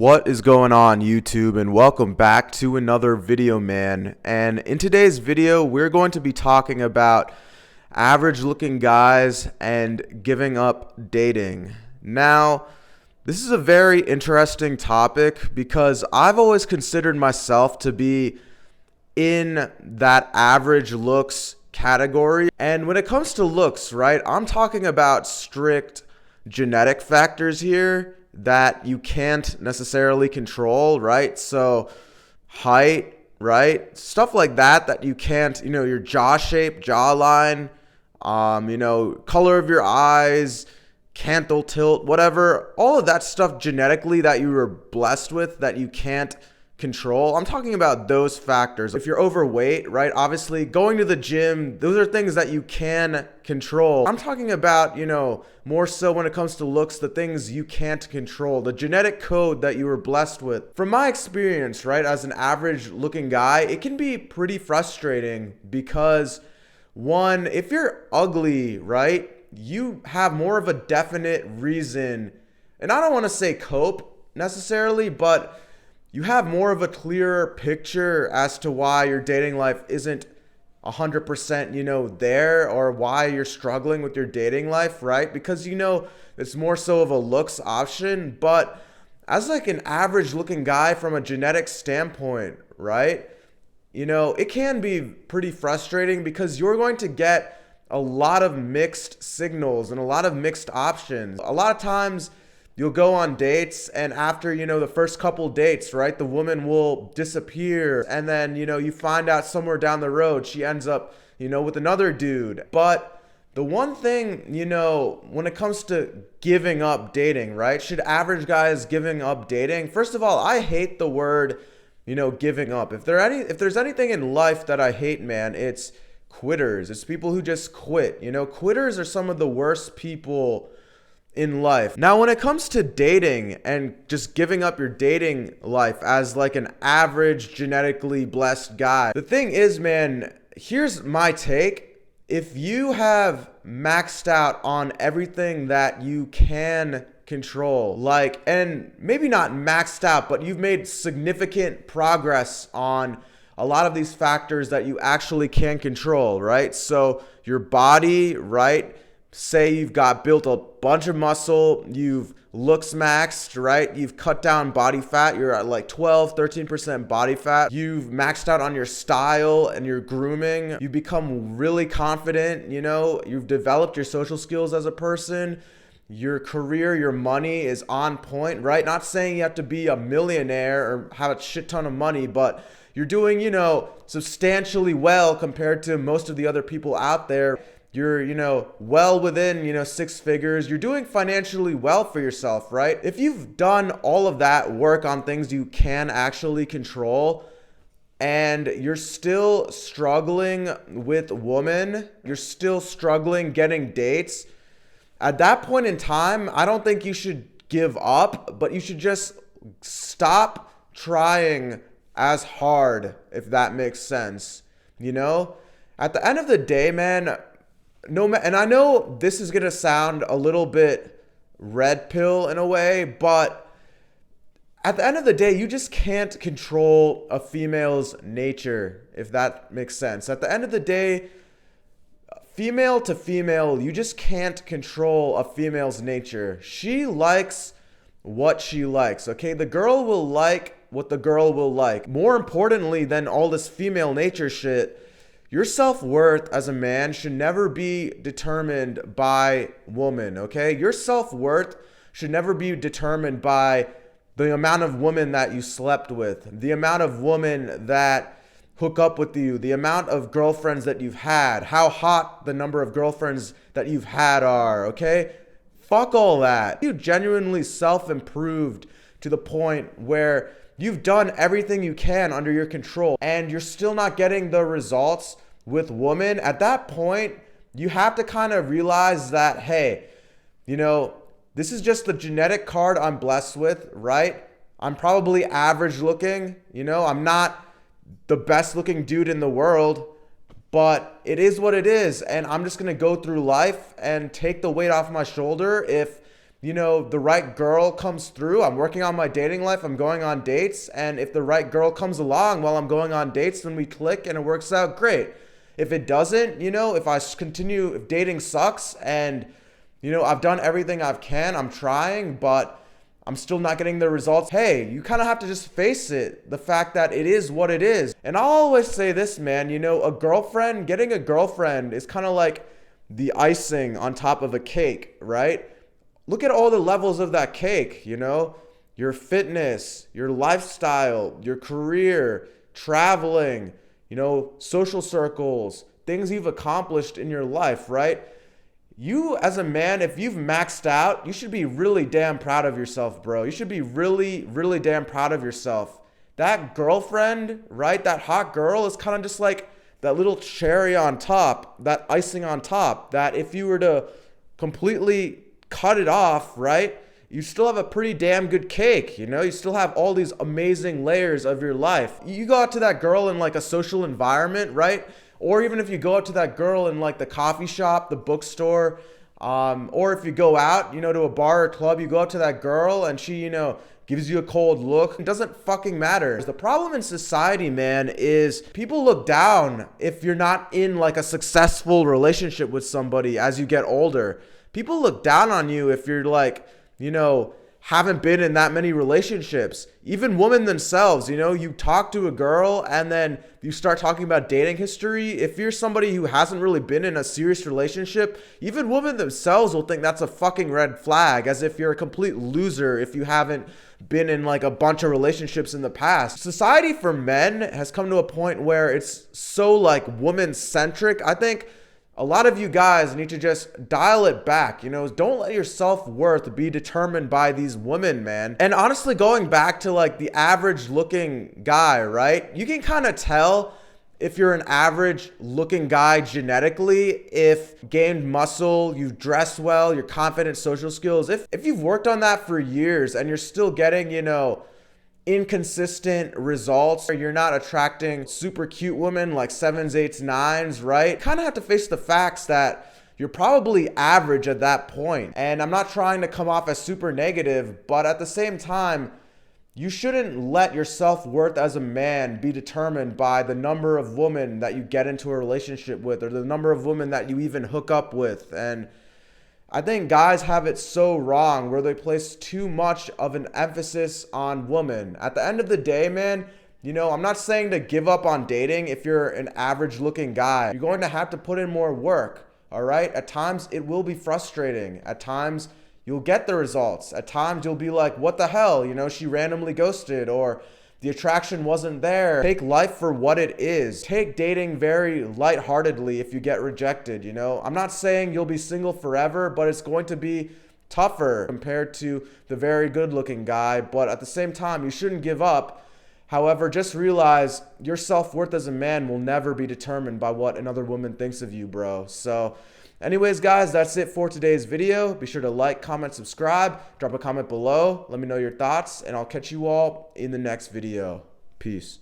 What is going on YouTube, and welcome back to another video, man. And in today's video we're going to be talking about average looking guys and giving up dating. Now, this is a very interesting topic because I've always considered myself to be in that average looks category. And when it comes to looks, right, I'm talking about strict genetic factors here that you can't necessarily control, right? So height, right? Stuff like that you can't, your jaw shape, jawline, color of your eyes, canthal tilt, whatever, all of that stuff genetically that you were blessed with that you can't control. I'm talking about those factors. If you're overweight, right? Obviously, going to the gym, those are things that you can control. I'm talking about, more so when it comes to looks, the things you can't control, the genetic code that you were blessed with. From my experience, right, as an average looking guy, it can be pretty frustrating because one, if you're ugly, right, you have more of a definite reason, and I don't want to say cope necessarily, but you have more of a clearer picture as to why your dating life isn't 100%, there, or why you're struggling with your dating life, right? Because, it's more so of a looks option. But as like an average looking guy from a genetic standpoint, right? It can be pretty frustrating because you're going to get a lot of mixed signals and a lot of mixed options. A lot of times, you'll go on dates, and after, the first couple dates, right, the woman will disappear, and then, you find out somewhere down the road she ends up, with another dude. But the one thing, when it comes to giving up dating, right, should average guys giving up dating? First of all, I hate the word, giving up. If there's anything in life that I hate, man, it's quitters. It's people who just quit. Quitters are some of the worst people in life. Now, when it comes to dating and just giving up your dating life as like an average genetically blessed guy, the thing is, man, here's my take. If you have maxed out on everything that you can control, and maybe not maxed out, but you've made significant progress on a lot of these factors that you actually can control, right? So your body, right? Say you've built a bunch of muscle, you've looks maxed, right? You've cut down body fat, you're at like 12, 13% body fat. You've maxed out on your style and your grooming. You've become really confident, you've developed your social skills as a person. Your career, your money is on point, right? Not saying you have to be a millionaire or have a shit ton of money, but you're doing, substantially well compared to most of the other people out there. You're, well within, six figures. You're doing financially well for yourself, right? If you've done all of that work on things you can actually control and you're still struggling with women, you're still struggling getting dates, at that point in time, I don't think you should give up, but you should just stop trying as hard, if that makes sense. At the end of the day, man, and I know this is going to sound a little bit red pill in a way, but at the end of the day, you just can't control a female's nature, if that makes sense. At the end of the day, female to female, you just can't control a female's nature. She likes what she likes, okay? The girl will like what the girl will like. More importantly than all this female nature shit, your self-worth as a man should never be determined by woman, okay? Your self-worth should never be determined by the amount of women that you slept with, the amount of women that hook up with you, the amount of girlfriends that you've had, how hot the number of girlfriends that you've had are, okay? Fuck all that. You genuinely self-improved to the point where you've done everything you can under your control and you're still not getting the results with women. At that point, you have to kind of realize that, hey, this is just the genetic card I'm blessed with, right? I'm probably average looking, I'm not the best looking dude in the world, but it is what it is. And I'm just going to go through life and take the weight off my shoulder if the right girl comes through. I'm working on my dating life. I'm going on dates. And if the right girl comes along while I'm going on dates, then we click and it works out great. If it doesn't, if I continue, if dating sucks and, I've done everything I can, I'm trying, but I'm still not getting the results. Hey, you kind of have to just face it, the fact that it is what it is. And I'll always say this, man, getting a girlfriend is kind of like the icing on top of a cake, right? Look at all the levels of that cake, your fitness, your lifestyle, your career, traveling, social circles, things you've accomplished in your life, right? You as a man, if you've maxed out, you should be really damn proud of yourself, bro. You should be really, really damn proud of yourself. That girlfriend, right? That hot girl is kind of just like that little cherry on top, that icing on top, that if you were to completely cut it off, right? You still have a pretty damn good cake, You still have all these amazing layers of your life. You go out to that girl in like a social environment, right? Or even if you go out to that girl in like the coffee shop, the bookstore, or if you go out, to a bar or club, you go out to that girl and she, gives you a cold look. It doesn't fucking matter. The problem in society, man, is people look down if you're not in like a successful relationship with somebody as you get older. People look down on you if you're like, haven't been in that many relationships. Even women themselves, you talk to a girl and then you start talking about dating history. If you're somebody who hasn't really been in a serious relationship, even women themselves will think that's a fucking red flag, as if you're a complete loser if you haven't been in like a bunch of relationships in the past. Society for men has come to a point where it's so like woman centric. I think a lot of you guys need to just dial it back, don't let your self-worth be determined by these women, man. And honestly, going back to like the average looking guy, right? You can kind of tell if you're an average looking guy genetically, if gained muscle, you dress well, you're confident, social skills. If you've worked on that for years and you're still getting, inconsistent results, or you're not attracting super cute women like 7s, 8s, 9s, right? Kind of have to face the facts that you're probably average at that point. And I'm not trying to come off as super negative, but at the same time, you shouldn't let your self-worth as a man be determined by the number of women that you get into a relationship with, or the number of women that you even hook up with. And I think guys have it so wrong where they place too much of an emphasis on women. At the end of the day, man, I'm not saying to give up on dating if you're an average looking guy. You're going to have to put in more work, all right? At times it will be frustrating. At times you'll get the results. At times you'll be like, what the hell? She randomly ghosted, or the attraction wasn't there. Take life for what it is. Take dating very lightheartedly if you get rejected, I'm not saying you'll be single forever, but it's going to be tougher compared to the very good looking guy. But at the same time, you shouldn't give up. However, just realize your self-worth as a man will never be determined by what another woman thinks of you, bro. So anyways, guys, that's it for today's video. Be sure to like, comment, subscribe, drop a comment below. Let me know your thoughts, and I'll catch you all in the next video. Peace.